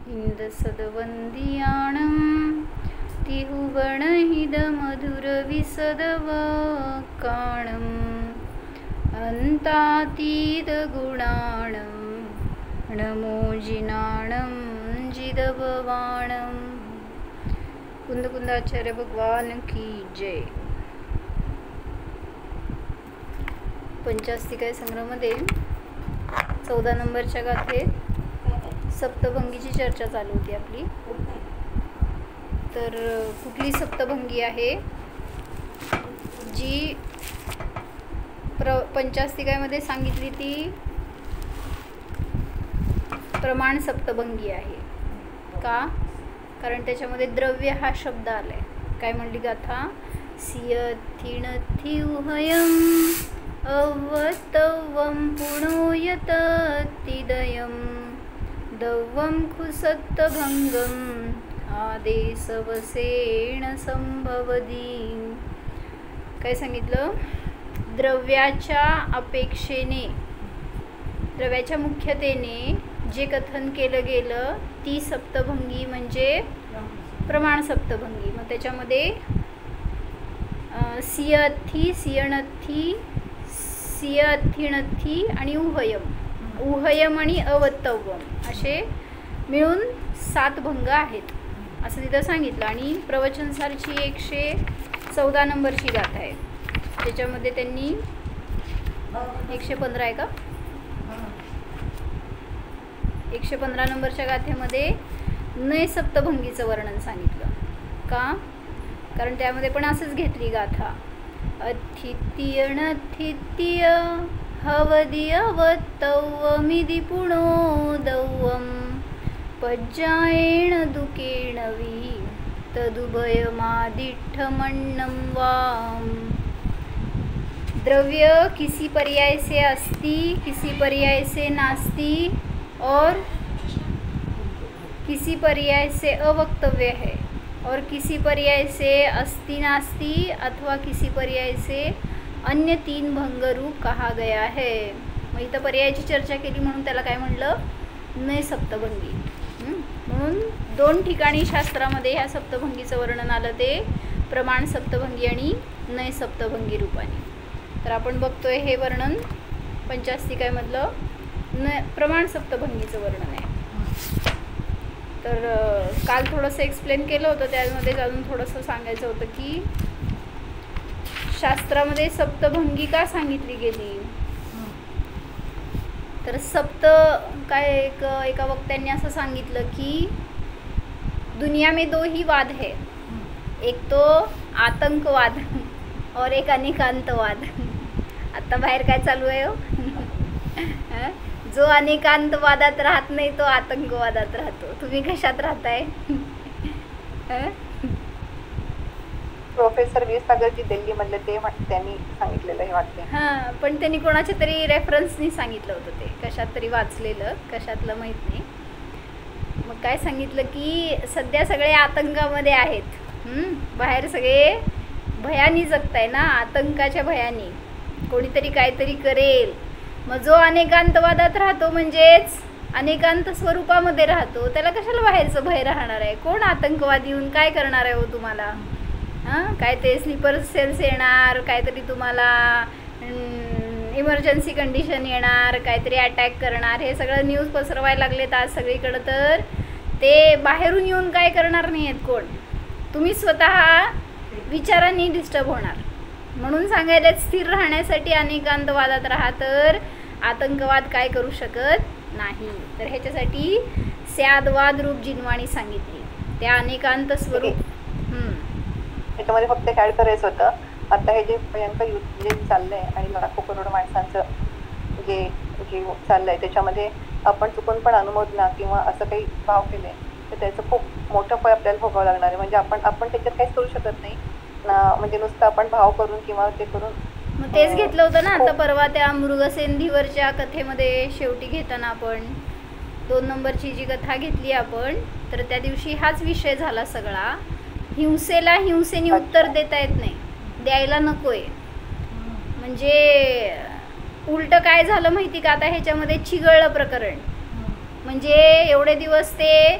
इंदसदवंदियाणं तिहुवणहिदमधुरविसदवकाणं अन्तातीतगुणाणं नमो जिनाणं जिदभवाणं। कुंदकुंदाचार्य भगवान की जय। पंचास्तिकाय संग्रहामध्ये 14 नंबरच्या गाथेत सप्तभंगीची चर्चा चालू होती आपली। तर कुठली सप्तभंगी आहे जी पंचास्तिकामध्ये सांगितली ती प्रमाण सप्तभंगी आहे का? कारण त्याच्यामध्ये द्रव्य हा शब्द आलाय। काय म्हणली गाथा? सियथिणथिउहयम् अवतवं पुणोयततिदयं दवं खुसत्तभंगम् आदेशवसेण संभवदी। काय सांगितलं? द्रव्याच्या अपेक्षेने, द्रव्याच्या मुख्यतेने जे कथन केलं गेलं ती सप्तभंगी म्हणजे प्रमाण सप्तभंगी। मग त्याच्यामध्ये सियथी, सियणथी, सियथिणथी आणि उहयम, उहयम आणि अवतवम असे मिळून 7 भंग आहेत असं तिथं सांगितलं। आणि प्रवचनसारची 114 नंबरची गाथा आहे, त्याच्यामध्ये त्यांनी 115 आहे का, 115 नंबरच्या गाथेमध्ये नय सप्तभंगीचं वर्णन सांगितलं का? कारण त्यामध्ये पण असंच घेतली गाथा। अथित्यणथित्य हवदियवत्तवमिदि पुणोदवं पज्जायेण दुकेण वि तदुभयमादिठ्ठमण्णं वाम। द्रव्य किसी पर्याय से अस्ति, किसी पर्याय से नास्ति और किसी पर्याय से अवक्तव्य है और किसी पर्याय से अस्ति नास्ति अथवा किसी पर्याय से अन्य 3 भंग रूप कहा गया है। मग इथं पर्यायाची चर्चा केली म्हणून त्याला काय म्हणलं? नय सप्तभंगी। म्हणून 2 ठिकाणी शास्त्रामध्ये ह्या सप्तभंगीचं वर्णन आलं, ते प्रमाण सप्तभंगी आणि नय सप्तभंगी रूपाने। तर आपण बघतोय हे वर्णन पंचास्तिकामधलं प्रमाण सप्तभंगीचं वर्णन आहे। तर काल थोडंसं एक्सप्लेन केलं होतं, त्यामध्ये अजून थोडंसं सांगायचं होतं की शास्त्रामध्ये सप्तभंगी का सांगितली गेली। तर सप्त काय एका वक्त्यांनी असं सांगितलं की दुनिया में 2 ही वाद है, एक तो आतंकवाद और एक अनेकांतवाद। आता बाहेर काय चालू आहे हो? जो अनेकांतवादात राहत नाही तो आतंकवादात राहतो। तुम्ही कशात राहताय? प्रोफेसर वी सागरजी दिल्ली मधले ते त्यांनी सांगितलेलं हे वाक्य। हां, पण त्यांनी कोणाच्या तरी रेफरन्सनी सांगितलं होतं, ते कशात तरी वाचलेलं, कशातलं माहीत नाही। मग काय सांगितलं की सध्या सगळे आतंकामध्ये आहेत, बाहेर सगळे भयानी जगताय ना, आतंकाच्या भयानी कोणीतरी काहीतरी करेल। मग जो अनेकांतवादात राहतो म्हणजेच अनेकांत स्वरूपामध्ये राहतो, त्याला कशाला बाहेरचं भय राहणार आहे? कोण आतंकवादी येऊन काय करणार आहे हो तुम्हाला? हां, काय ते स्लीपर सेल्स येणार, काहीतरी तुम्हाला इमर्जन्सी कंडिशन येणार, काहीतरी अटॅक करणार, हे सगळं न्यूज पसरवायला लागलेत आज सगळीकडं। तर ते बाहेरून येऊन काय करणार नाही आहेत कोण, तुम्ही स्वतः विचारांनी डिस्टर्ब होणार। म्हणून सांगायला स्थिर राहण्यासाठी अनेकांतवादात राहा, तर आतंकवाद काय करू शकत नाही। तर ह्याच्यासाठी स्यादवाद रूप जिनवाणी सांगितली, त्या अनेकांत स्वरूप। त्याच्यामध्ये फक्त ॲड करायचं होतं, आता हे जे भयंकर युद्ध जे चाललंय आणि लाखो करोड माणसांचं जे जे चाललंय त्याच्यामध्ये आपण चुकून पण अनुमोदना किंवा असं काही भाव केले तर त्याचं खूप मोठं फळ आपल्याला भोगावं लागणार आहे। म्हणजे आपण त्याच्यात काहीच करू शकत नाही ना, म्हणजे नुसतं आपण भाव करून किंवा ते करून। मग तेच घेतलं होतं ना आता परवा त्या मृगसेंधीवरच्या कथेमध्ये शेवटी घेताना आपण 2 नंबरची जी कथा घेतली आपण, तर त्या दिवशी हाच विषय झाला सगळा। हिंसेला हिंसेने उत्तर देता येत नाही, द्यायला नकोय। म्हणजे उलट काय झालं माहिती का, आता ह्याच्यामध्ये चिघळलं प्रकरण। म्हणजे एवढे दिवस ते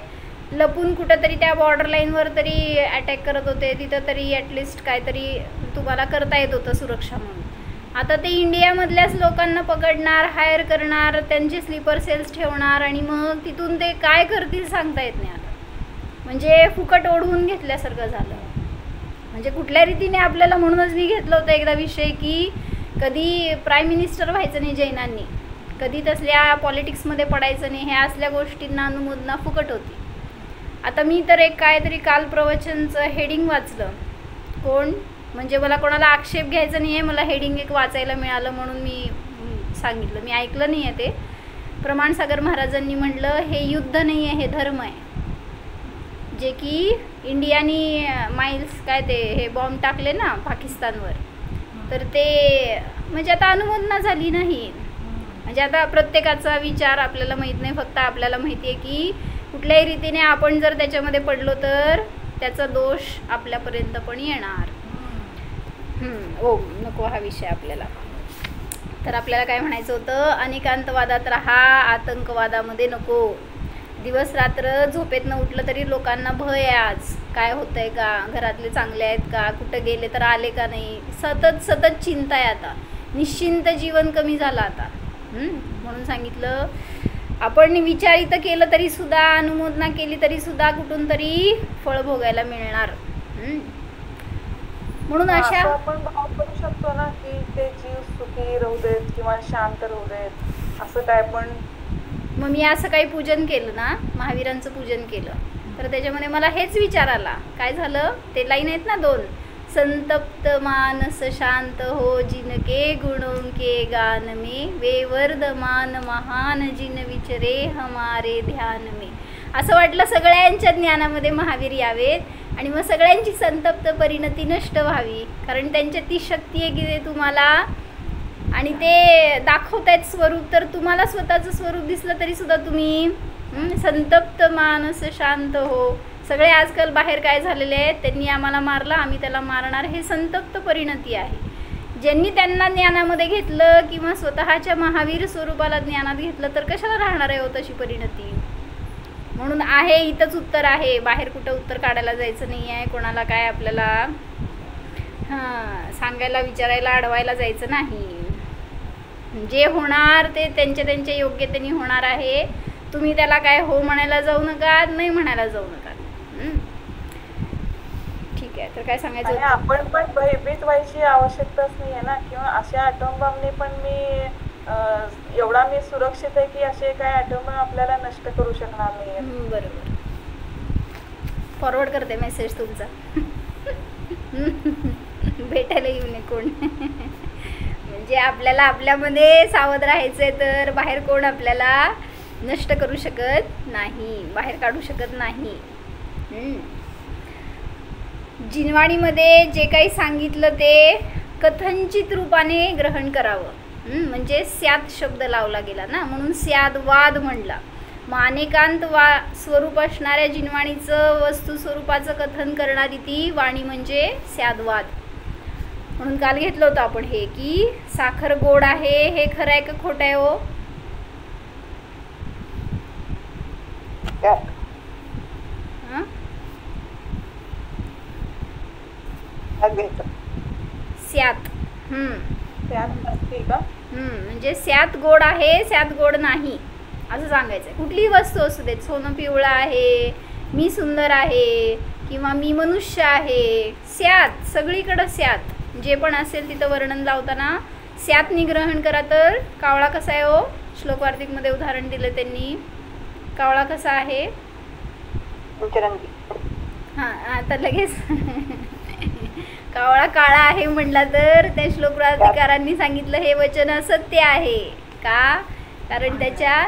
लपून कुठंतरी त्या बॉर्डर लाईनवर तरी अटॅक करत होते, तिथं तरी ॲटलिस्ट काहीतरी तुम्हाला करता येत होतं सुरक्षा म्हणून. आता ते इंडियामधल्याच लोकांना पकडणार, हायर करणार, त्यांचे स्लीपर सेल्स ठेवणार आणि मग तिथून ते काय करतील सांगता येत नाही. आता म्हणजे फुकट ओढवून घेतल्यासारखं झालं. म्हणजे कुठल्या रीतीने आपल्याला, म्हणूनच मी घेतलं होतं एकदा विषय की कधी प्राईम मिनिस्टर व्हायचं नाही जैनांनी, कधी तसल्या पॉलिटिक्समध्ये पडायचं नाही, ह्या असल्या गोष्टींना अनुमोदना फुकट होती. आता मी तर एक काहीतरी काल प्रवचनचं हेडिंग वाचलं. कोण म्हणजे मला कोणाला आक्षेप घ्यायचा नाही आहे, मला हेडिंग एक वाचायला मिळालं म्हणून मी सांगितलं. मी ऐकलं नाही आहे ते. प्रमाणसागर महाराजांनी म्हटलं हे युद्ध नाही आहे, हे धर्म आहे. जे की इंडियानी माइल्स काय ते हे बॉम्ब टाकले ना पाकिस्तानवर, तर ते म्हणजे आता अनुमोदना झाली नाही. म्हणजे आता प्रत्येकाचा विचार आपल्याला माहीत नाही, फक्त आपल्याला माहिती आहे की कुठल्याही रीतीने आपण जर त्याच्यामध्ये पडलो तर त्याचा दोष आपल्यापर्यंत पण येणार. ओ नको हा विषय आपल्याला. तर आपल्याला काय म्हणायचं होतं, अनेकांतवादात राहा, आतंकवादामध्ये नको. दिवस रात्र झोपेतनं उठलं तरी लोकांना भय आहे, आज काय होतं आहे का, घरातले चांगले आहेत का, कुठं गेले तर आले का नाही, सतत सतत चिंता आहे. आता निश्चिंत जीवन कमी झालं आता. म्हणून सांगितलं आपण विचारित केलं तरीसुद्धा, अनुमोदना केली तरीसुद्धा कुठून तरी फळ भोगायला मिळणार. म्हणून अशा आपण भाव करू शकतो ना की ते जीव सुखी राहू देत किंवा शांत राहू देत, असं काय. पण मग मी असं काही पूजन केलं ना, महावीरांचं पूजन केलं, तर त्याच्यामध्ये मला हेच विचार आला. काय झालं, ते लाईन आहेत ना 2, संतप्त मानस शांत हो जिनके गुणों के गान में, वे वर्धमान महान जिन विचरे हमारे ध्यान में. असं वाटलं सगळ्यांच्या ज्ञानामध्ये महावीर यावेत आणि मग सगळ्यांची संतप्त परिणती नष्ट व्हावी, कारण त्यांच्यात ती शक्ती आहे की ते तुम्हाला, आणि ते दाखवतायत स्वरूप. तर तुम्हाला स्वतःचं स्वरूप दिसलं तरीसुद्धा तुम्ही संतप्त मानस शांत हो. सगळे आजकाल बाहेर काय झालेले आहेत, त्यांनी आम्हाला मारलं, आम्ही त्याला मारणार, हे संतप्त परिणती आहे. ज्यांनी त्यांना ज्ञानामध्ये घेतलं किंवा स्वतःच्या महावीर स्वरूपाला ज्ञानात घेतलं तर कशाला राहणार आहे हो तशी परिणती. म्हणून आहे इथंच उत्तर आहे, बाहेर कुठं उत्तर काढायला जायचं नाही आहे, कोणाला काय आपल्याला सांगायला, विचारायला, अडवायला जायचं नाही. जे होणार ते त्यांच्या योग्यतेने होणार आहे. तुम्ही त्याला काय हो म्हणायला जाऊ नका, नाही म्हणायला जाऊ नका. ठीक आहे. तर काय सांगायचं, आपण पण भयभीत व्हायची आवश्यकताच नाही आहे ना, किंवा अशा ॲटॉम बॉम्बने पण एवढा मी सुरक्षित आहे की असे काय ॲटॉम बॉम्ब आपल्याला नष्ट करू शकणार नाही. बरोबर. फॉरवर्ड करते मेसेज तुमचा. भेटायला येऊ नये कोण. म्हणजे आपल्याला आपल्यामध्ये सावध राहायचंय, तर बाहेर कोण आपल्याला नष्ट करू शकत नाही, बाहेर काढू शकत नाही. जिनवाणीमध्ये जे काही सांगितलं ते कथनचित रूपाने ग्रहण करावं. म्हणजे स्यात शब्द लावला गेला ना, म्हणून स्यादवाद म्हणला. मग अनेकांत स्वरूप असणाऱ्या जिनवाणीचं वस्तू स्वरूपाचं कथन करणारी ती वाणी म्हणजे स्यादवाद. म्हणून काल घेतलं होतं आपण हे की साखर गोड आहे, हे खरं आहे का खोटं आहे हो. स्यात म्हणजे स्यात गोड आहे, स्यात गोड नाही असं सांगायचं. कुठलीही वस्तू असू देत, सोनं पिवळं आहे, मी सुंदर आहे किंवा मी मनुष्य आहे, स्यात सगळीकडं स्यात जे पण असेल तिथं वर्णन लावताना स्यात निग्रहण करा. तर कावळा कसा आहे हो, श्लोक वार्तिकमध्ये उदाहरण दिलं त्यांनी. कावळा कसा आहे, हां आता लगेच कावळा काळा आहे म्हटला तर त्या श्लोक वार्तिकारांनी सांगितलं हे वचन असत्य आहे का, कारण त्याच्या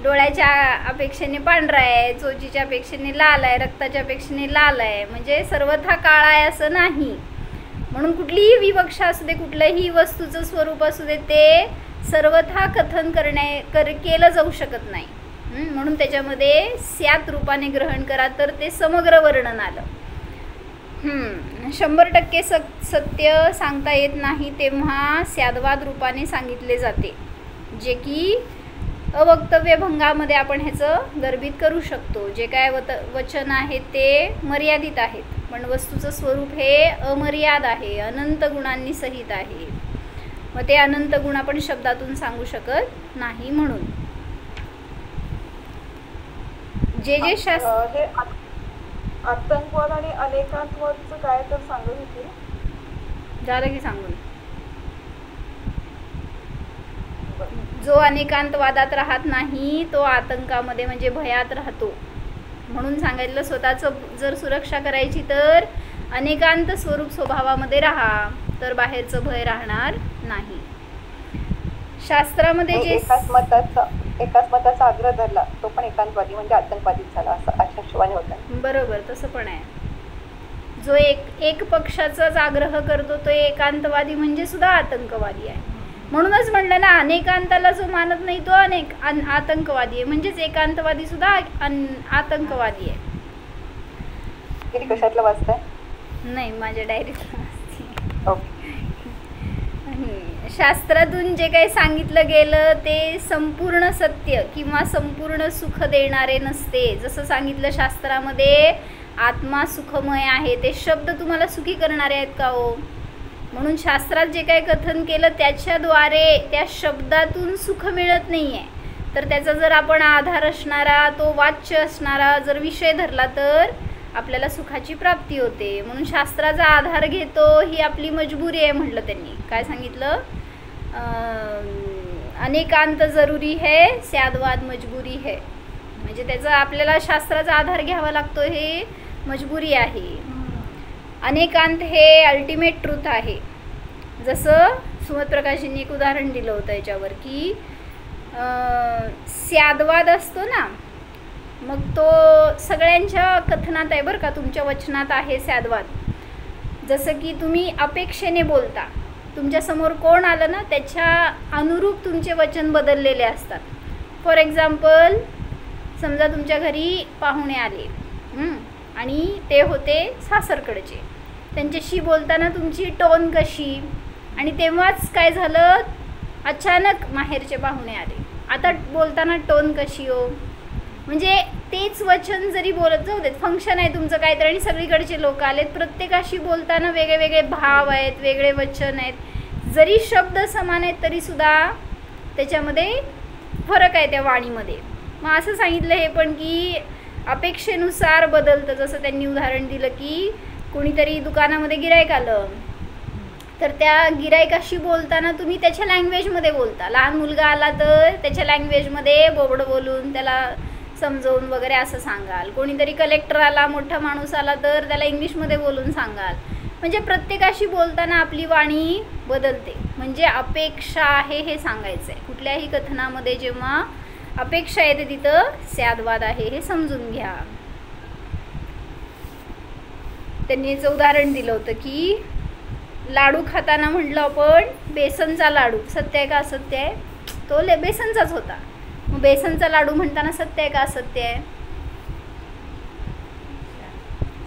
डोळ्याच्या अपेक्षेने पांढरा आहे, चोचीच्या अपेक्षेने लाल आहे, रक्ताच्या अपेक्षेने लाल आहे, म्हणजे सर्वथा काळा आहे असं नाही. म्हणून कुठलीही विवक्षा असू दे, कुठलंही वस्तूचं स्वरूप असू दे, ते सर्वथा कथन केलं जाऊ शकत नाही. म्हणून त्याच्यामध्ये स्यात रूपाने ग्रहण करा, तर ते समग्र वर्णन आलं. 100% सत्य सांगता येत नाही तेव्हा स्यादवाद रूपाने सांगितले जाते, जे की अवक्तव्य भंगामध्ये आपण ह्याचं गर्भित करू शकतो. जे काय वचन आहेत ते मर्यादित आहेत, पण वस्तूचं स्वरूप हे अमर्याद आहे, अनंत गुणांनी सहित आहे. मग ते अनंत गुण आपण शब्दातून सांगू शकत नाही. म्हणून जे जे शास्त्र हे आतंकवाद आणि अनेकांतवादचं काय तर सांगत होते. झालं की सांगून. जो अनेकांतवादात राहत नाही तो आतंकामध्ये म्हणजे भयात राहतो. म्हणून सांगितलं स्वतःचं जर सुरक्षा करायची तर अनेकांत स्वरूप स्वभावामध्ये राहा, तर बाहेरचं भय राहणार नाही. शास्त्रामध्ये जे एकाच मताचा आग्रह धरला तो पण एकांतवादी म्हणजे आतंकवादीच झाला असं अशा शिवाने होतं. बरोबर, तसं पण आहे. जो एक पक्षाचाच आग्रह करतो तो एकांतवादी म्हणजे सुद्धा आतंकवादी आहे. म्हणूनच म्हणलं ना, अनेकांताला जो मानत नाही तो आतंकवादी आहे. म्हणजेच एकांतवादी सुद्धा आतंकवादी आहे. किती कशातलं वाचताय? नाही, माझ्या डायरीतलं वाचते. ओके. शास्त्रातून जे काही सांगितलं गेलं ते संपूर्ण सत्य किंवा संपूर्ण सुख देणारे नसते. जसं सांगितलं शास्त्रामध्ये आत्मा सुखमय आहे, ते शब्द तुम्हाला सुखी करणारे आहेत का हो? म्हणून शास्त्रात जे काही कथन केलं त्याच्याद्वारे त्या शब्दातून सुख मिळत नाही आहे. तर त्याचा जर आपण आधार असणारा, तो वाच्य असणारा जर विषय धरला तर आपल्याला सुखाची प्राप्ती होते. म्हणून शास्त्राचा आधार घेतो ही आपली मजबुरी आहे. म्हटलं त्यांनी काय सांगितलं, अनेकांत जरुरी है, स्यादवाद मजबुरी है. म्हणजे त्याचा आपल्याला शास्त्राचा आधार घ्यावा लागतो, हे मजबुरी आहे. अनेकांत हे अल्टिमेट ट्रूथ आहे. जसं सुमतप्रकाशींनी एक उदाहरण दिलं होतं याच्यावर की स्यादवाद असतो ना, मग तो सगळ्यांच्या कथनात आहे बरं का, तुमच्या वचनात आहे स्यादवाद. जसं की तुम्ही अपेक्षेने बोलता, तुमच्यासमोर कोण आलं ना त्याच्या अनुरूप तुमचे वचन बदललेले असतात. फॉर एक्झाम्पल, समजा तुमच्या घरी पाहुणे आले आणि ते होते सासरकडचे. त्यांच्याशी बोलताना तुमची टोन कशी, आणि तेव्हाच काय झालं, अचानक माहेरचे पाहुणे आले, आता बोलताना टोन कशी हो. म्हणजे तेच वचन जरी बोलत जाऊ देत, फंक्शन आहे तुमचं काहीतरी आणि सगळीकडचे लोक आलेत, प्रत्येकाशी बोलताना वेगळे वेगळे भाव आहेत, वेगळे वचन आहेत. जरी शब्द समान आहेत तरीसुद्धा त्याच्यामध्ये फरक आहे त्या वाणीमध्ये. मग असं सांगितलं हे पण की अपेक्षेनुसार बदलतं. जसं त्यांनी उदाहरण दिलं की कोणीतरी दुकानामध्ये गिऱ्हाईक आलं, तर त्या गिऱ्हाईकाशी बोलताना तुम्ही त्याच्या लँग्वेजमध्ये बोलता. लहान मुलगा आला तर त्याच्या लँग्वेजमध्ये बोबडं बोलून त्याला समजवून वगैरे असं सांगाल. कोणीतरी कलेक्टर आला, मोठा माणूस आला तर त्याला इंग्लिशमध्ये बोलून सांगाल. म्हणजे प्रत्येकाशी बोलताना आपली वाणी बदलते. म्हणजे अपेक्षा आहे हे सांगायचं आहे. कुठल्याही कथनामध्ये जेव्हा अपेक्षा येते तिथं स्यादवाद आहे हे समजून घ्या. त्यांनी याचं उदाहरण दिलं होतं की लाडू खाताना म्हटलं आपण बेसनचा लाडू, सत्य आहे का असत्य आहे? तो बेसनचाच होता. मग बेसनचा लाडू म्हणताना सत्य आहे का असत्य आहे?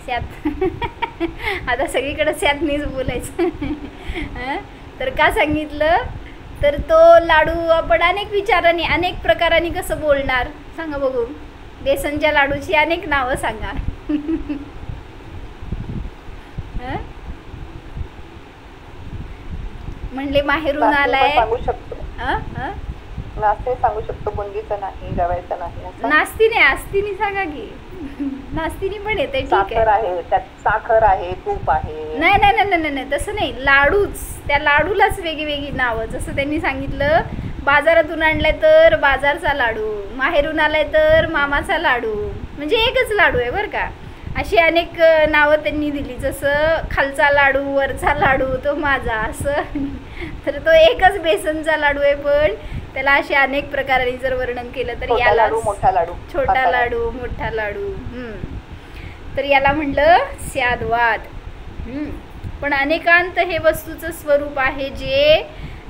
स्यात. आता सगळीकडे स्यातनीच बोलायचं. तर का सांगितलं, तर तो लाडू आपण अनेक विचारांनी अनेक प्रकारांनी कसं बोलणार सांगा बघू. बेसनच्या लाडूची अनेक नावं सांगा. म्हणले माहेरून आलाय, सांगू शकतो नास्ते सांगू शकतो, बुंदीचं नाही, रव्याचं नाही. नास्तिनी आस्तिनी सांगा की. नास्तिनी पण येते, ठीक साखर आहे, त्यात साखर आहे, तूप आहे. नाही नाही नाही नाही तसं नाही. लाडूच, त्या लाडूलाच वेगळी नावं. जसं त्यांनी सांगितलं बाजारातून आणलाय तर बाजारचा लाडू, माहेरून आलाय तर मामाचा लाडू. म्हणजे एकच लाडू आहे बरं का. अशी अनेक नावं त्यांनी दिली. जसं खालचा लाडू, वरचा लाडू, तो माझा, असं. तर तो एकच बेसनचा लाडू आहे, पण त्याला असे अनेक प्रकारांनी जर वर्णन केलं तर याला मोठा लाडू, छोटा लाडू, मोठा लाडू. तर याला म्हटलं स्यादवाद. पण अनेकांत हे वस्तूचं स्वरूप आहे जे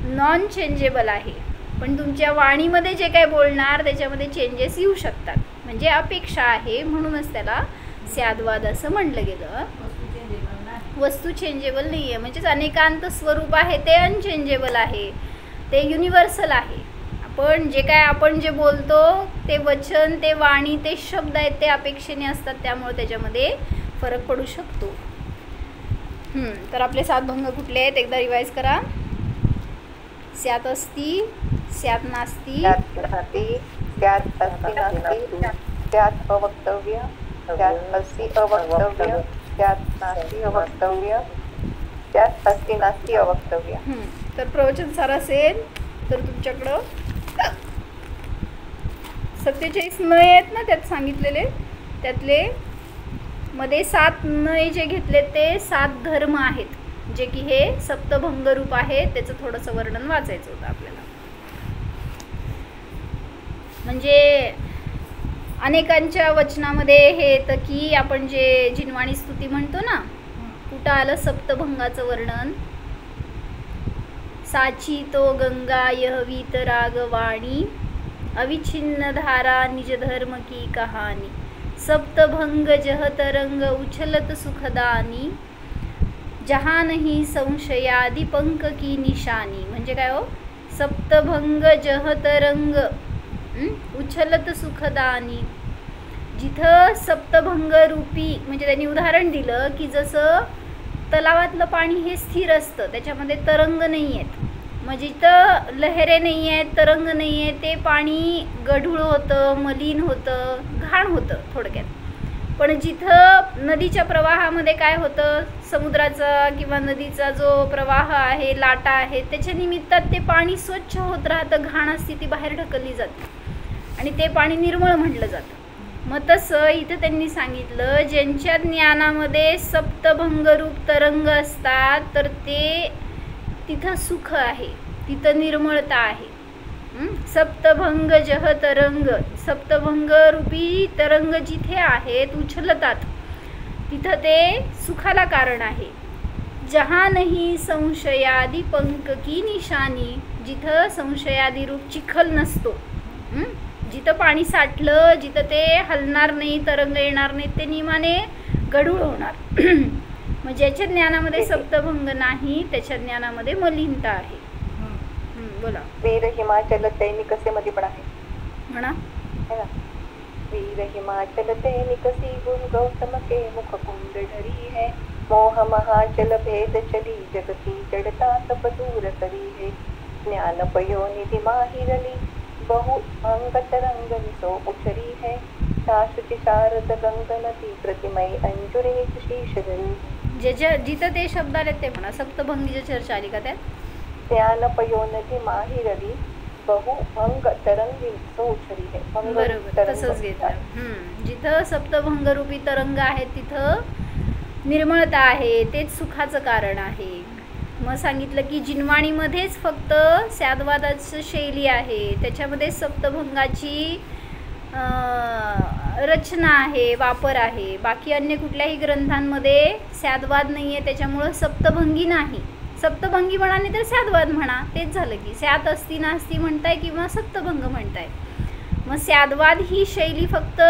नॉन चेंजेबल आहे. पण तुमच्या वाणीमध्ये जे काय बोलणार त्याच्यामध्ये चेंजेस येऊ शकतात. म्हणजे अपेक्षा आहे, म्हणूनच त्याला स्यादवाद असं म्हणलं गेलं. वस्तू चेंजेबल नाही आहे. म्हणजेच अनेकांत स्वरूप आहे ते अनचेंजेबल आहे, ते युनिव्हर्सल आहे. पण जे काय आपण जे बोलतो ते वचन, ते वाणी, ते शब्द आहेत ते अपेक्षेने असतात, त्यामुळे त्याच्यामध्ये फरक पडू शकतो. तर आपले 7 भंग कुठले आहेत एकदा रिवाइज करा. स्यात अस्ति, स्यात नास्ति, स्यात् नास्ति, स्यात् अस्ति नास्ति, स्यात् अवक्तव्य, स्यात् अस्ति अवक्तव्य, स्यात् नास्ति अवक्तव्य, स्यात् अस्ति नास्ति अवक्तव्य. तर प्रवचन सार असेल तर तुमच्याकडं 47 नय आहेत ना त्यात सांगितलेले, त्यातले मध्ये 7 नय जे घेतले ते 7 धर्म आहेत, जे की हे सप्तभंग रूप आहे. त्याचं थोडंसं वर्णन वाचायचं होतं आपल्याला. म्हणजे अनेकांच्या वचनामध्ये हे येतं की आपण जे जिनवाणी स्तुती म्हणतो ना, कुठं आलं सप्तभंगाचं वर्णन. साची तो गंगा यहवीत रागवाणी, अविच्छिन्न धारा निज धर्म की कहानी, सप्तभंग जह तरंग उछलत सुखदानी, जहाँ नहीं संशयादि पंक की निशानी. म्हणजे काय हो, सप्तभंग जह तरंग उछलत सुखदानी. जिथं सप्तभंग रूपी, म्हणजे त्यांनी उदाहरण दिलं की जसं तलावातलं पाणी हे स्थिर असतं, त्याच्यामध्ये तरंग नाही आहेत. मग जिथं लहरे नाही आहेत, तरंग नाही आहे, ते पाणी गढूळ होतं, मलिन होतं, घाण होतं थोडक्यात. पण जिथं नदीच्या प्रवाहामध्ये काय होतं, समुद्राचा किंवा नदीचा जो प्रवाह आहे, लाटा आहे, त्याच्या निमित्तात ते पाणी स्वच्छ होत राहतं, घाण असते ती बाहेर ढकलली जाते आणि ते पाणी निर्मळ म्हटलं जातं. मग तसं इथं त्यांनी सांगितलं, ज्यांच्या ज्ञानामध्ये सप्तभंगरूप तरंग असतात तर ते तिथं सुख आहे, तिथं निर्मळता आहे. सप्तभंग जह तरंग, सप्तभंग रूपी तरंग जिथे आहेत उछलतात तिथं ते सुखाला कारण आहे. जहाँ नहीं संशयादि पंक की निशानी, जिथं संशयादी रूप चिखल नसतो, जिथं पाणी साठलं, जिथं ते हलणार नाही, तरंग येणार नाही, ते नियमाने गढूळ होणार. मग ज्याच्या ज्ञानामध्ये सप्तभंग नाही त्याच्या ज्ञानामध्ये मलिनता आहे. बोला. वीर हिमाचल तैनिकसे मध्ये पण आहे म्हणा. वीर हिमाचल तैनिकसी गुण गौतम के मुख कुंड ढरी है, मोह महाचल भेद चली जगती जड़ता तप दूर करी है, ज्ञान पयो निधि माहिरली बहु अंग तरंग सो उछरी है, शाश्वती शारद गंग नदी प्रतिमय अंजुरे शीश धरी. जिथं ते शब्द आले ते म्हणा. सप्तभंगीची चर्चा आली का त्यात? ज्ञान पयो नदी माहिरली बहु अंग तरंगी सो उछरी है. बरोबर, तसंच घेतलं. जिथं सप्तभंग रूपी तरंग आहे तिथं निर्मळता आहे, तेच सुखाचं कारण आहे. मग सांगितलं की जिनवाणीमध्येच फक्त स्यादवादाची शैली आहे, त्याच्यामध्ये सप्तभंगाची रचना आहे, वापर आहे. बाकी अन्य कुठल्याही ग्रंथांमध्ये स्यादवाद नाही आहे, त्याच्यामुळं सप्तभंगी नाही. सप्तभंगी म्हणा नाही तर स्यादवाद म्हणा, तेच झालं की स्यात अस्ति नास्ति म्हणताय किंवा सप्तभंग म्हणताय. मग स्यादवाद ही शैली फक्त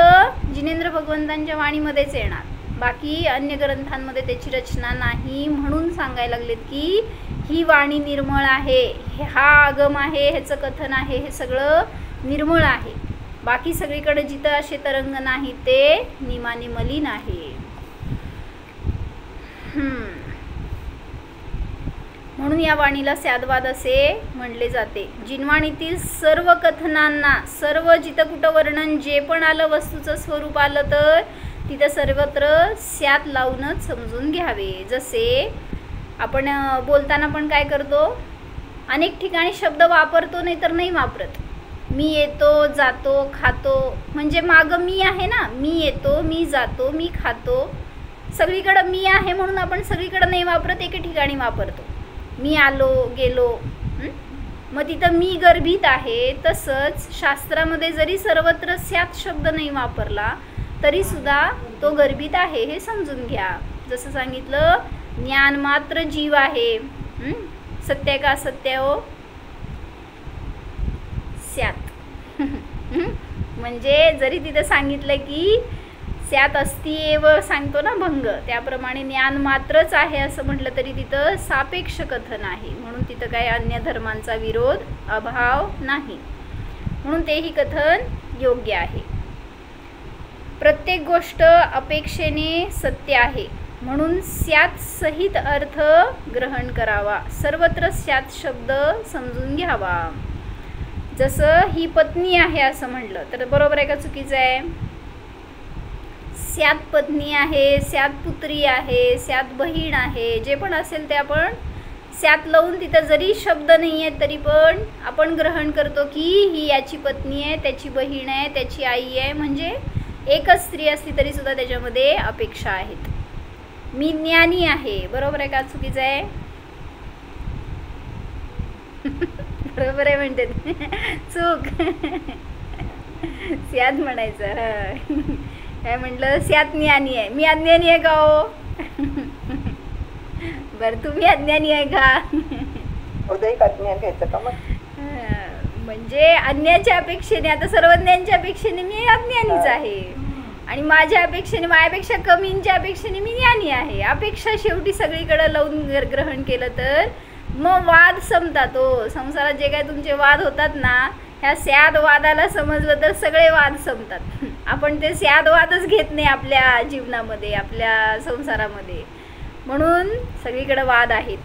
जिनेंद्र भगवंतांच्या वाणीमध्येच येणार, बाकी अन्य ग्रंथांमध्ये त्याची रचना नाही. म्हणून सांगायला लागलेत की ही वाणी निर्मळ आहे, हा आगम आहे, ह्याचं कथन आहे, हे सगळं निर्मळ आहे. बाकी सगळीकडे जिथं असे तरंग नाही ते निमाने मलिन आहे. म्हणून या वाणीला स्यादवाद असे म्हणले जाते. जिनवाणीतील सर्व कथनांना, सर्व जिथं कुठं वर्णन जे पण आलं, वस्तूचं स्वरूप आलं तर तिथं सर्वत्र स्यात लावूनच समजून घ्यावे. जसे आपण बोलताना पण काय करतो, अनेक ठिकाणी शब्द वापरतो नाही तर नाही वापरत. मी येतो, जातो, खातो, म्हणजे मागं मी आहे ना, मी येतो, मी जातो, मी खातो, सगळीकडं मी आहे म्हणून आपण सगळीकडं नाही वापरत, एके ठिकाणी वापरतो. मी आलो, गेलो, मग तिथं मी गर्भित आहे. तसंच शास्त्रामध्ये जरी सर्वत्र स्यात शब्द नाही वापरला तरी सुद्धा तो गर्भित आहे हे समजून घ्या. जसं सांगितलं, ज्ञान मात्र जीव आहे. सत्य का सत्य हो स्यात. म्हणजे जरी तिथं सांगितलं की स्यात अस्ति एव सांगतो ना भंग, त्याप्रमाणे ज्ञान मात्रच आहे असं म्हटलं तरी तिथं सापेक्ष कथन आहे. म्हणून तिथं काही अन्य धर्मांचा विरोध, अभाव नाही. म्हणून तेही कथन योग्य आहे. प्रत्येक गोष्ट अपेक्षेने सत्य आहे म्हणून स्यात सहित अर्थ ग्रहण करावा. सर्वत्र स्यात शब्द समजून घ्यावा. जसं ही पत्नी आहे असं म्हटलं तर बरोबर आहे का चुकीचं आहे? स्यात पत्नी आहे, स्यात पुत्री आहे, स्यात बहीण आहे, जे पण असेल ते आपण स्यात लावून तिथं जरी शब्द नाही आहेत तरी पण आपण ग्रहण करतो की ही याची पत्नी आहे, त्याची बहीण आहे, त्याची आई आहे. म्हणजे एकच स्त्री असली तरी सुद्धा त्याच्यामध्ये अपेक्षा आहेत. मी ज्ञानी आहे, बरोबर आहे का चुकीचं आहे? बरोबर आहे म्हणते चूक. स्यात म्हणायचं. काय म्हटलं? स्यात ज्ञानी आहे. मी अज्ञानी आहे का हो? बरं तुम्ही अज्ञानी आहे का? अज्ञान घ्यायचं का मग? म्हणजे अन्याच्या अपेक्षेने, आता सर्वज्ञांच्या अपेक्षेने मी अज्ञानीच आहे आणि माझ्या अपेक्षेने, माझ्यापेक्षा कमींच्या अपेक्षेने मी ज्ञानी आहे. अपेक्षा शेवटी सगळीकडे लावून ग्रहण केलं तर मग वाद संपतात. हो, संसारात जे काय तुमचे वाद होतात ना, ह्या स्याद वादाला समजलं तर सगळे वाद संपतात. आपण ते स्याद वादच घेत नाही आपल्या जीवनामध्ये, आपल्या संसारामध्ये, म्हणून सगळीकडे वाद आहेत.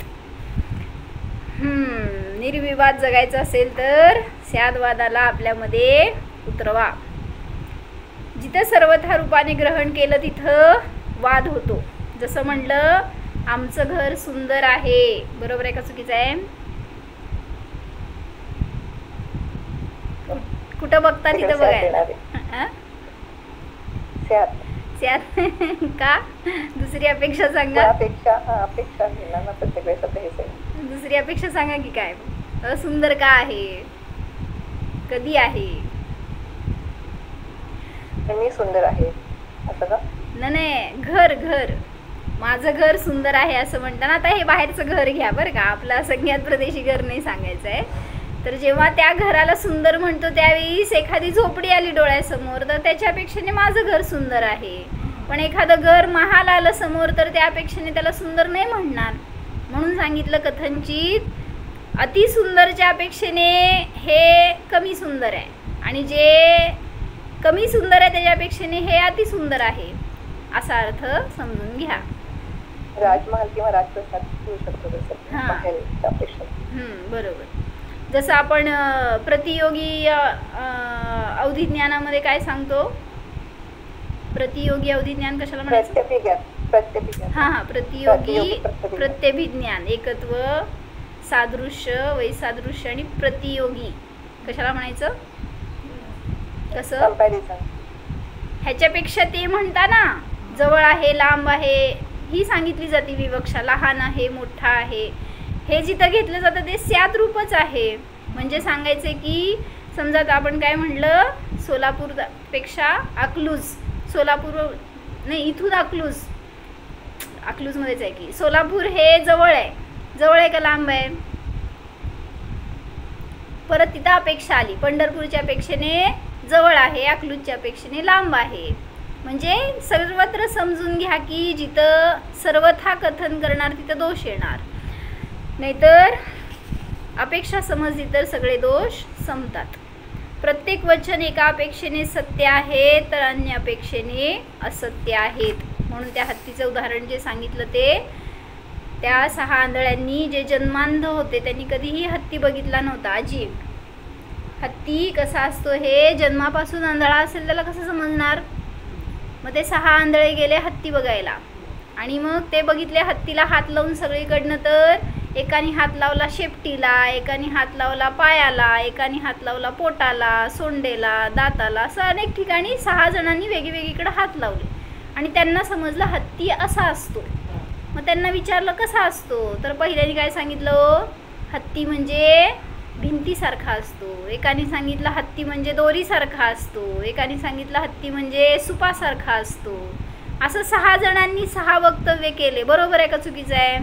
निर्विवाद जगायचं असेल तर स्यादवादाला आपल्यामध्ये उतरवा. जिथं सर्वथा रूपाने ग्रहण केलं तिथं वाद होतो. जसं म्हणलं आमचं घर सुंदर आहे, बरोबर आहे का चुकीचं आहे? कुठं बघता तिथं बघायला. स्याद का? दुसरी अपेक्षा सांगा. दुसरी अपेक्षा सांगा की काय? सुंदर का आहे? कधी आहे? मी सुंदर आहे असं का? नाही, घर घर माझं घर सुंदर आहे असं म्हणताना, आता हे बाहेरचं घर घ्या बरं का, आपलं संज्ञात प्रदेशी घर नाही सांगायचं आहे. तर जेव्हा त्या घराला सुंदर म्हणतो त्यावेळीस एखादी झोपडी आली डोळ्यासमोर तर त्याच्या अपेक्षेने माझं घर सुंदर आहे. पण एखादं घर महाल आलं समोर तर त्या अपेक्षेने त्याला सुंदर नाही म्हणणार. म्हणून सांगितलं कथनचित अतिसुंदरच्या अपेक्षेने हे कमी सुंदर आहे आणि जे कमी सुंदर आहे त्याच्या अपेक्षेने हे अतिसुंदर आहे, असा अर्थ समजून घ्या. राजमहाल किंवा राजप्रसाद घेऊ शकतो. बरोबर. जसं आपण प्रतियोगी अवधिज्ञानामध्ये काय सांगतो? प्रतियोगी अवधिज्ञान कशाला म्हणायचं? हां, प्रतियोगी प्रत्यभिज्ञान, एकत्व, सादृश्य, वैसादृश्य आणि प्रतियोगी कशाला म्हणायचं? कसं? ह्याच्यापेक्षा ते म्हणता ना, जवळ आहे, लांब आहे, ही सांगितली जाते विवक्षा. लहान आहे, मोठा आहे, हे जिथं घेतलं जातं ते स्यात रूपच आहे. म्हणजे सांगायचे की समजा आपण काय म्हणलं, सोलापूरपेक्षा अकलूज, सोलापूर नाही, इथून अकलूजमध्येच आहे की सोलापूर हे जवळ आहे. जवळ आहे का लांब आहे? परत तिथं अपेक्षा आली, पंढरपूरच्या अपेक्षेने जवळ आहे, अकलूजच्या अपेक्षेने लांब आहे. म्हणजे सर्वत्र समजून घ्या की जिथं सर्वथा कथन करणार तिथं दोष येणार, नाहीतर अपेक्षा समजली तर सगळे दोष संपतात. प्रत्येक वचन एका अपेक्षेने सत्य आहे तर अन्य अपेक्षेने असत्य आहेत. म्हणून त्या हत्तीचं उदाहरण जे सांगितलं ते, त्या 6 आंधळ्यांनी जे जन्मांध होते त्यांनी कधीही हत्ती बघितला नव्हता. अजीब. हत्ती कसा असतो हे जन्मापासून आंधळा असेल त्याला कसं समजणार? मग ते 6 आंधळे गेले हत्ती बघायला आणि मग ते बघितले हत्तीला हात लावून सगळीकडनं. तर एकाने हात लावला शेपटीला, एकाने हात लावला पायाला, एकाने हात लावला पोटाला, सोंडेला, दाताला, असं अनेक ठिकाणी 6 जणांनी वेगवेगळीकडे हात लावले आणि त्यांना समजलं हत्ती असा असतो. मग त्यांना विचारलं कसा असतो, तर पहिल्याने काय सांगितलं, हत्ती म्हणजे भिंतीसारखा असतो. एकाने सांगितलं हत्ती म्हणजे दोरीसारखा असतो. एकाने सांगितलं हत्ती म्हणजे सुपासारखा असतो. असं 6 जणांनी 6 वक्तव्य केले. बरोबर आहे का चुकीचं आहे?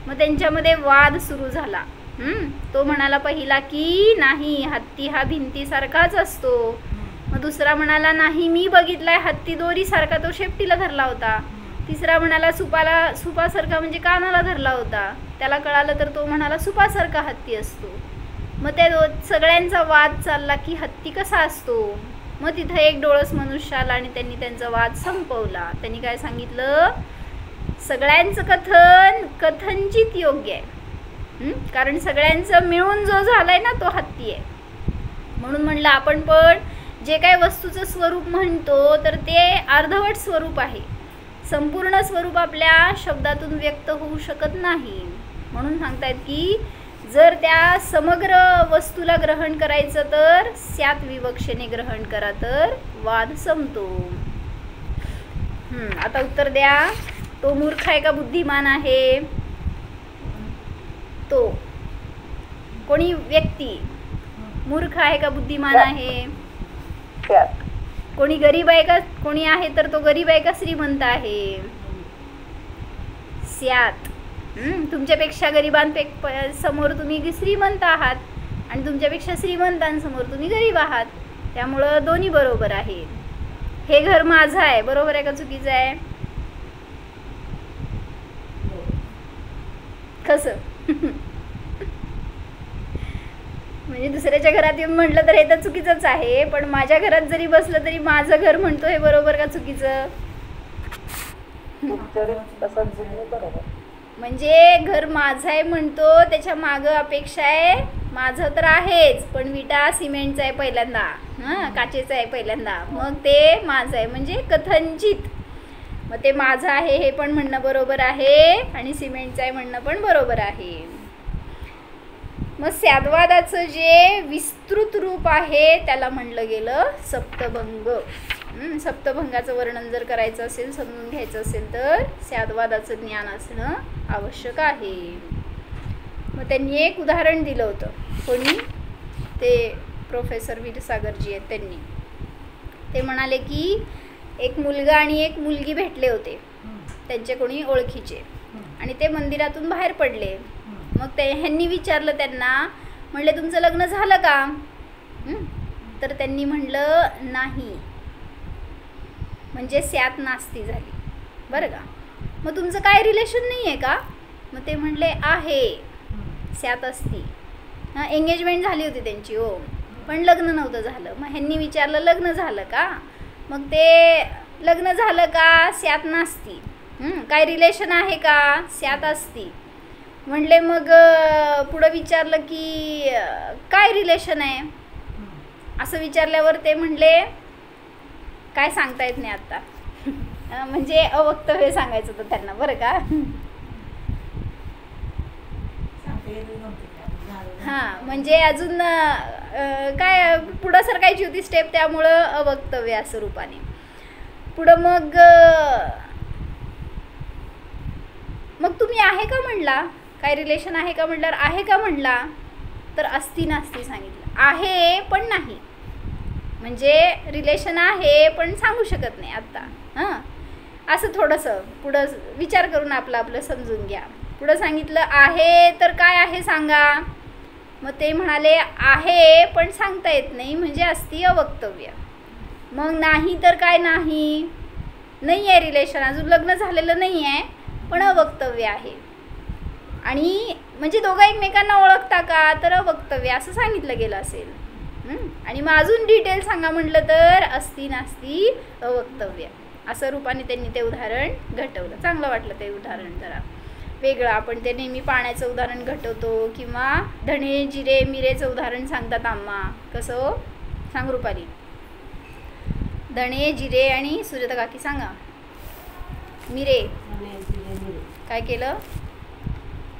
मग त्यांच्यामध्ये वाद सुरू झाला. तो म्हणाला पहिला की नाही, हत्ती हा भिंतीसारखाच असतो. मग दुसरा म्हणाला नाही, मी बघितलाय हत्ती दोरीसारखा, तो शेपटीला धरला होता. तिसरा म्हणाला सुपासारखा म्हणजे कानाला धरला होता. त्याला कळालं तर तो म्हणाला सुपासारखा हत्ती असतो. मग त्या सगळ्यांचा वाद चालला की हत्ती कसा असतो. मग तिथं एक डोळस मनुष्य आला आणि त्यांनी त्यांचा वाद संपवला. त्यांनी काय सांगितलं, सगळ्यांचं कथन कथनचित योग्य आहे, कारण सगळ्यांचं मिळून जो झालाय ना तो हत्ती आहे. म्हणून म्हणलं आपण पण जे काही वस्तूचं स्वरूप म्हणतो तर ते अर्धवट स्वरूप आहे, संपूर्ण स्वरूप आपल्या शब्दातून व्यक्त होऊ शकत नाही. म्हणून सांगतायत की जर त्या समग्र वस्तूला ग्रहण करायचं तर स्यात विवक्षेने ग्रहण करा तर वाद संपतो. आता उत्तर द्या. तो मूर्ख आहे का बुद्धिमान आहे? तो कोणी व्यक्ती मूर्ख आहे का बुद्धिमान आहे? कोणी गरीब आहे का, कोणी आहे तर तो गरीब आहे का श्रीमंत आहे? स्यात. तुमच्यापेक्षा समोर तुम्ही श्रीमंत आहात आणि तुमच्यापेक्षा श्रीमंतांसमोर तुम्ही गरीब आहात, त्यामुळं दोन्ही बरोबर आहे. हे घर माझं आहे, बरोबर आहे का चुकीचं आहे? कसं म्हणजे दुसऱ्याच्या घरात येऊन म्हटलं तर हे तर चुकीचंच आहे, पण माझ्या घरात जरी बसलं तरी माझं घर म्हणतो, हे बरोबर का चुकीचं? म्हणजे घर माझं आहे म्हणतो, त्याच्या मागं अपेक्षा आहे माझं तर आहेच, पण विटा सिमेंटचा आहे पहिल्यांदा, काचेचा आहे पहिल्यांदा, मग ते माझं आहे म्हणजे कथनचित. मग ते माझं आहे हे पण म्हणणं बरोबर आहे आणि सिमेंटचं आहे म्हणणं पण बरोबर आहे. मग स्याद्वादाचं जे विस्तृत रूप आहे त्याला म्हणलं गेलं सप्तभंग. सप्तभंगाचं वर्णन जर करायचं असेल, समजून घ्यायचं असेल तर स्याद्वादाचं ज्ञान असणं आवश्यक आहे. मग त्यांनी एक उदाहरण दिलं होतं. कोणी? ते प्रोफेसर वीरसागरजी आहेत. त्यांनी ते म्हणाले की एक मुलगा आणि एक मुलगी भेटले होते, त्यांचे कोणी ओळखीचे, आणि ते मंदिरातून बाहेर पडले. मग ते ह्यांनी विचारलं त्यांना, म्हणले तुमचं लग्न झालं का? तर त्यांनी म्हणलं नाही, म्हणजे स्यात नास्ती झाली, बरं का. मग तुमचं काय रिलेशन नाही आहे का? मग ते म्हणले आहे, स्यात असती. एंगेजमेंट झाली होती त्यांची, हो, पण लग्न नव्हतं झालं. मग ह्यांनी विचारलं लग्न झालं का? मग ते लग्न झालं का? स्यात नास्ती. काय रिलेशन आहे का? स्यात असती. म्हणले मग पुढं विचारलं की काय रिलेशन आहे असं विचारल्यावर ते म्हणले काय सांगता येत नाही आत्ता. म्हणजे अवक्तव्य सांगायचं होतं त्यांना, बरं का. हां, म्हणजे अजून काय पुढं सरकायची होती स्टेप, त्यामुळं अवक्तव्य असं रूपाने. पुढं मग तुम्ही आहे का म्हणला, काय रिलेशन आहे का म्हटल्यावर आहे का म्हणला तर असती नास्ती सांगितलं. आहे पण नाही, म्हणजे रिलेशन आहे पण सांगू शकत नाही आत्ता. असं थोडंसं पुढं विचार करून आपलं समजून घ्या. पुढं सांगितलं आहे तर काय आहे सांगा. मग ते म्हणाले आहे पण सांगता येत नाही, म्हणजे असती अवक्तव्य. मग नाही तर काय? नाही आहे रिलेशन, अजून लग्न झालेलं नाही आहे पण अवक्तव्य आहे. आणि म्हणजे दोघं एकमेकांना ओळखता का? तर अवक्तव्य असं सांगितलं गेलं असेल. आणि मग अजून डिटेल सांगा म्हटलं तर असती नास्ती अवक्तव्य असं रूपाने त्यांनी ते उदाहरण घटवलं. चांगलं वाटलं ते उदाहरण, जरा वेगळं. आपण ते नेहमी पाण्याचं उदाहरण घटवतो किंवा धणे जिरे मिरेचं उदाहरण सांगतात आम्हा. कसं सांग रुपाली? धणे जिरे आणि सुजाता काकी सांगा. मिरे काय केलं?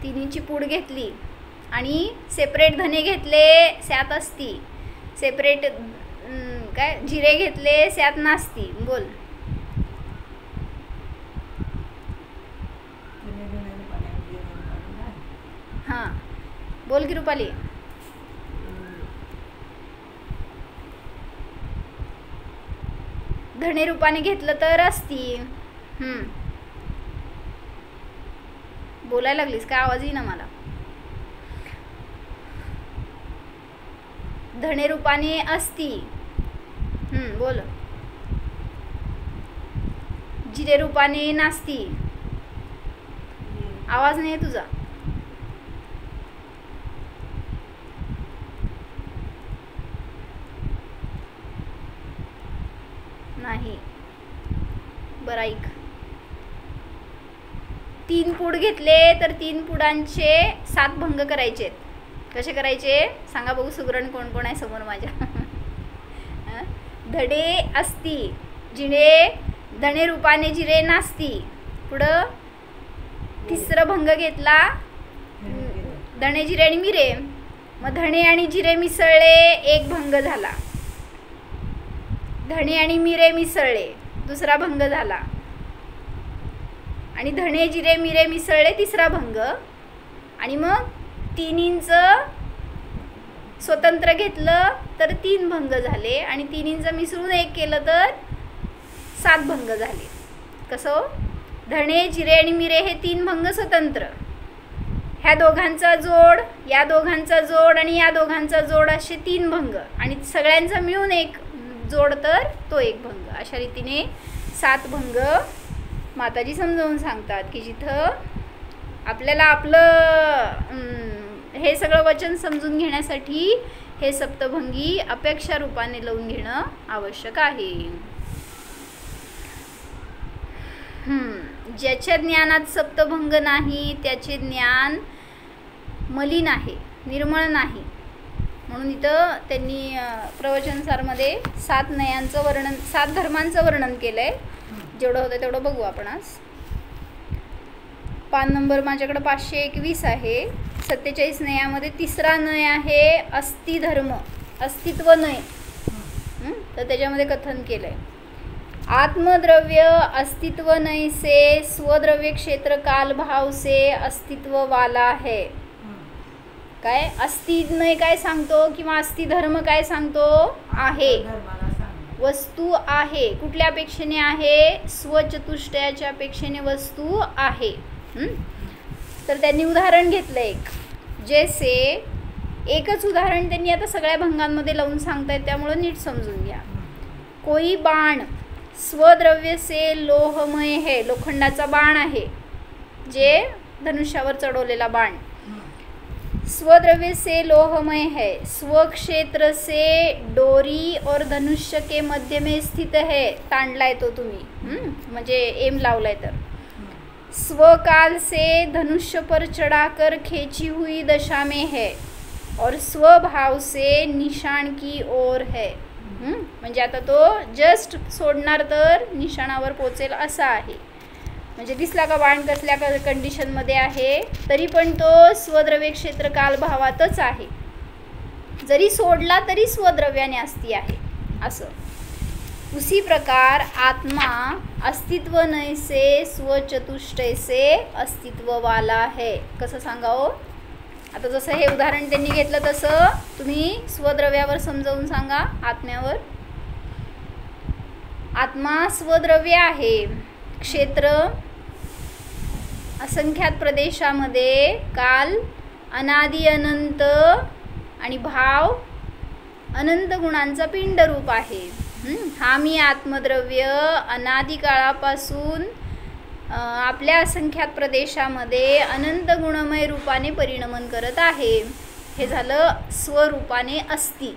तिन्हीची पूड घेतली आणि सेपरेट धणे घेतले, स्यात असती. सेपरेट काय जिरे घेतले, स्यात नास्ती. बोल. हां बोल की रुपाली. धणे रूपाने घेतलं तर असती. बोलायला लागलीस काय? आवाज येईना मला. धणे रूपाने असती. बोल. जिरे रूपाने नास्ती. आवाज नाही तुझा. बरं ऐक, 3 पुड घेतले तर 3 पुडांचे 7 भंग करायचे. कसे करायचे सांगा बघू. सुगरण कोण कोण आहे समोर माझ्या. धडे असती जिरे, धणे रूपाने जिरे नास्ती. पुढं तिसरं भंग घेतला धणे जिरे आणि मिरे. मग धणे आणि जिरे मिसळले, एक भंग झाला. धणे आणि मिरे मिसळले, दुसरा भंग झाला. आणि धणे जिरे मिरे मिसळले, तिसरा भंग. आणि मग तिन्हींचं स्वतंत्र घेतलं तर 3 भंग झाले. आणि तिन्हींचं मिसळून एक केलं तर 7 भंग झाले. कसं, धणे जिरे आणि मिरे हे 3 भंग स्वतंत्र, ह्या दोघांचा जोड, या दोघांचा जोड आणि या दोघांचा जोड असे 3 भंग. आणि सगळ्यांचा मिळून एक जोड तर तो एक भंग. अशा रीतीने 7 भंग माताजी समजावून सांगतात की जिथं आपल्याला आपलं हे सगळं वचन समजून घेण्यासाठी हे सप्तभंगी अपेक्षा रूपाने लावून घेणं आवश्यक आहे. ज्याच्या ज्ञानात सप्तभंग नाही त्याचे ज्ञान मलिन आहे, निर्मळ नाही. म्हणून इथं त्यांनी प्रवचनसारमध्ये 7 नयांचं वर्णन, 7 धर्मांचं वर्णन केलं आहे. जेवढं होतं तेवढं बघू आपण आज. पान नंबर माझ्याकडं 521 आहे. 47 नयामध्ये तिसरा नय आहे अस्ति धर्म, अस्तित्व नय. तर त्याच्यामध्ये कथन केलं आहे, आत्मद्रव्य अस्तित्व नय से स्वद्रव्य क्षेत्र काल भाव से अस्तित्व वाला है. काय अस्तिनय काय सांगतो किंवा अस्ति धर्म काय सांगतो, आहे, वस्तू आहे. कुठल्या अपेक्षेने आहे, स्वचतुष्टयाच्या अपेक्षेने वस्तू आहे. तर त्यांनी उदाहरण घेतलं एक, जैसे एकच उदाहरण त्यांनी आता सगळ्या भंगांमध्ये लावून सांगतायत, त्यामुळं नीट समजून घ्या. कोई बाण स्वद्रव्य से लोहमय है, लोखंडाचा बाण आहे जे धनुष्यावर चढवलेला बाण. स्वद्रव्य से लोहमय है, स्वक्षेत्र से डोरी और धनुष्य के मध्य में स्थित है. तांडलाय तो तुम्ही, म्हणजे एम लावलाय तर. स्वकाल से धनुष्य पर चढ़ाकर खींची हुई दशा में है और स्वभाव से निशान की ओर है. म्हणजे आता तो जस्ट सोडणार तर निशाणावर पोचेल असा आहे. म्हणजे दिसला का बाण कसल्या कंडिशनमध्ये आहे, तरी पण तो स्वद्रव्य क्षेत्र कालभावातच आहे. जरी सोडला तरी स्वद्रव्याने अस्ति आहे असं. उसी प्रकार आत्मा अस्तित्व नय से स्वचतुष्टय से अस्तित्व वाला है. कसं सांगावं, आता जसं हे उदाहरण त्यांनी घेतलं तसं तुम्ही स्वद्रव्यावर समजावून सांगा. आत्म्यावर, आत्मा स्वद्रव्य आहे. क्षेत्र असंख्यात प्रदेशामध्ये, काल अनादि अनंत आणि भाव अनंत गुणांचा पिंड रूप आहे. हा मी आत्मद्रव्य अनादि काळापासून आपल्या असंख्यात प्रदेशामध्ये अनंत गुणमय रूपाने परिणमन करत आहे. हे झालं स्वरूपाने अस्ति.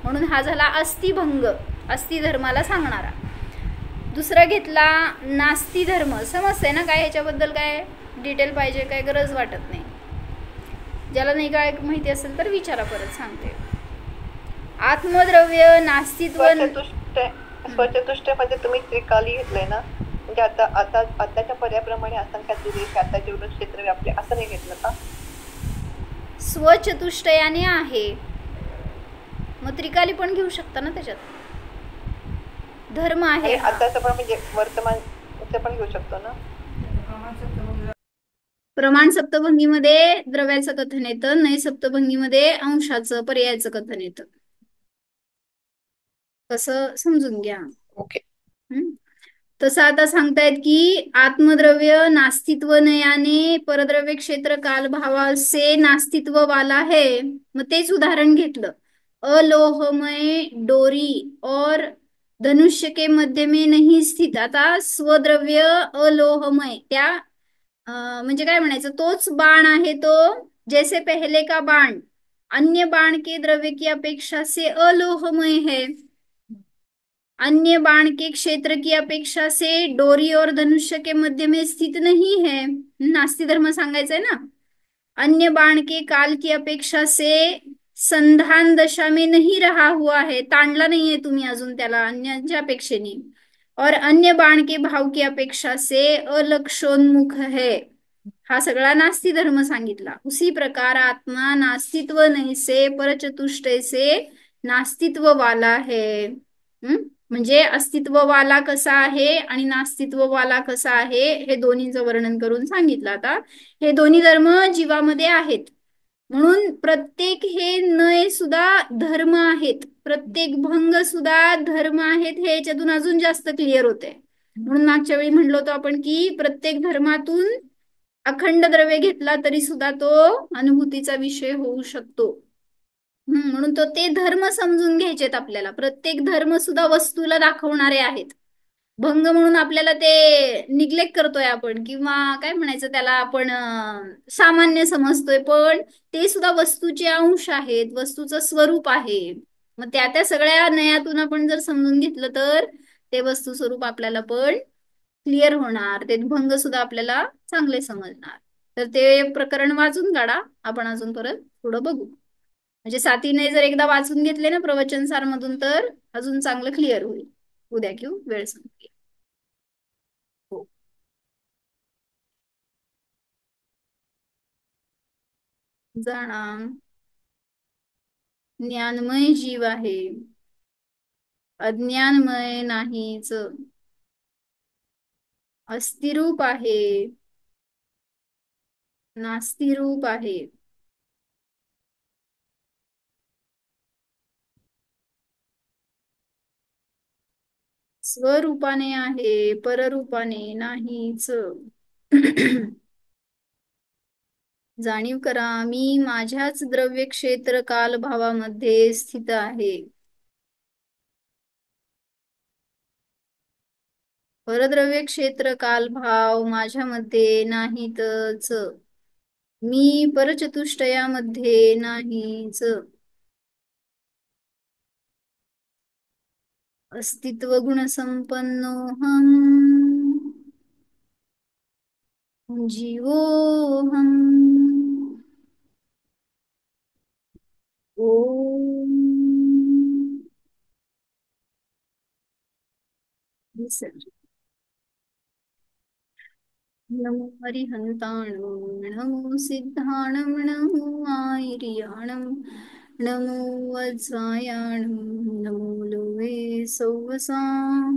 म्हणून हा झाला अस्तिभंग, अस्ति धर्माला सांगणारा. दुसरा घेतला नास्ति धर्म. समजतंय ना काय ह्याच्याबद्दल, काय डिटेल पाहिजे, काय गरज वाटत नाही. ज्याला नाही काय माहिती असेल तर विचारा, परत सांगते. आत्मद्रव्य नास्तित्व स्वचतुष्टय मध्ये तुम्ही त्रिकाली घेतलंय ना, म्हणजे आताच्या पर्याप्रमाणे असंख्यात दिवस आता जेवढं क्षेत्र व्यापले असं नाही घेतलं का? स्वचतुष्टयाने आहे, मग त्रिकाली पण घेऊ शकता ना त्याच्यात. धर्म आहे आताचं पण, म्हणजे वर्तमान पण घेऊ शकतो ना. प्रमाण सप्तभंगीमध्ये द्रव्याचं कथन येतं, नय सप्तभंगीमध्ये अंशाचं पर्यायाचं कथन येतं. कसं समजून घ्या. ओके. तसं आता सांगतायत की आत्मद्रव्य नास्तित्व नयाने परद्रव्य क्षेत्र काल भावा से नास्तित्व वाला है. मग तेच उदाहरण घेतलं, अलोहमय डोरी और धनुष्य के मध्य में नहीं स्थित. आता स्वद्रव्य अलोहमय, त्या म्हणजे काय म्हणायचं, तोच बाण आहे तो, जैसे पहले का बाण अन्य बाण के द्रव्य की अपेक्षा से अलोहमय है. अन्य बाण के क्षेत्र की अपेक्षा से डोरी और धनुष्य के मध्य में स्थित नहीं है, नास्ति धर्म सांगायचा आहे ना. अन्य बाण के काल की अपेक्षा से संधान दशा में नहीं रहा हुआ है, ताणला नाहीये तुम्ही अजून त्याला अन्यांच्या अपेक्षेने. और अन्य बाण के भाव की अपेक्षा से अलक्षोन्मुख है, हा सगळा नास्ती धर्म सांगितला. उसी प्रकार आत्मा नास्तित्व नहीं से परचतुष्टय से नास्तित्व वाला है. म्हणजे अस्तित्ववाला कसा आहे आणि नास्तित्ववाला कसा आहे हे दोन्हीचं वर्णन करून सांगितलं. आता हे दोन्ही धर्म जीवामध्ये आहेत, म्हणून प्रत्येक हे नय सुद्धा धर्म आहेत, प्रत्येक भंग सुद्धा धर्म आहेत, हे याच्यातून अजून जास्त क्लिअर होते. म्हणून मागच्या वेळी म्हणलो होतो आपण की प्रत्येक धर्मातून अखंड द्रव्य घेतला तरी सुद्धा तो अनुभूतीचा विषय होऊ शकतो. म्हणून तो ते धर्म समजून घ्यायचेत आपल्याला. प्रत्येक धर्म सुद्धा वस्तूला दाखवणारे आहेत. भंग म्हणून आपल्याला ते निग्लेक्ट करतोय आपण, किंवा काय म्हणायचं त्याला, आपण सामान्य समजतोय, पण ते सुद्धा वस्तूचे अंश आहेत, वस्तूचं स्वरूप आहे. मग त्या सगळ्या नयातून आपण जर समजून घेतलं तर ते वस्तू स्वरूप आपल्याला पण क्लिअर होणार, ते भंग सुद्धा आपल्याला चांगले समजणार. तर ते प्रकरण वाचून काढा, आपण अजून परत पुढं बघू. म्हणजे साथीने जर एकदा वाचून घेतले ना प्रवचन सार मधून तर अजून चांगलं क्लिअर होईल. उद्या घेऊ, वेळ संपली. हो. जाणा ज्ञानमय जीव आहे, अज्ञानमय नाहीच. अस्थिरूप आहे, नास्तिरूप आहे. स्वरूपाने आहे, पररूपाने नाहीच. जाणीव करा, मी माझ्याच द्रव्य क्षेत्र काल भावामध्ये स्थित आहे. परद्रव्य क्षेत्र काल भाव माझ्यामध्ये नाहीतच. मी परचतुष्टयामध्ये नाहीच. अस्तित्व गुण संपन्नोहम जीवोहम. ओम विसर्जन. नमो हरिहंताणं, नमो सिद्धाणं, नमो आयर्याणं, नमो वज्रायाणं, नमो लोवे सौवसां.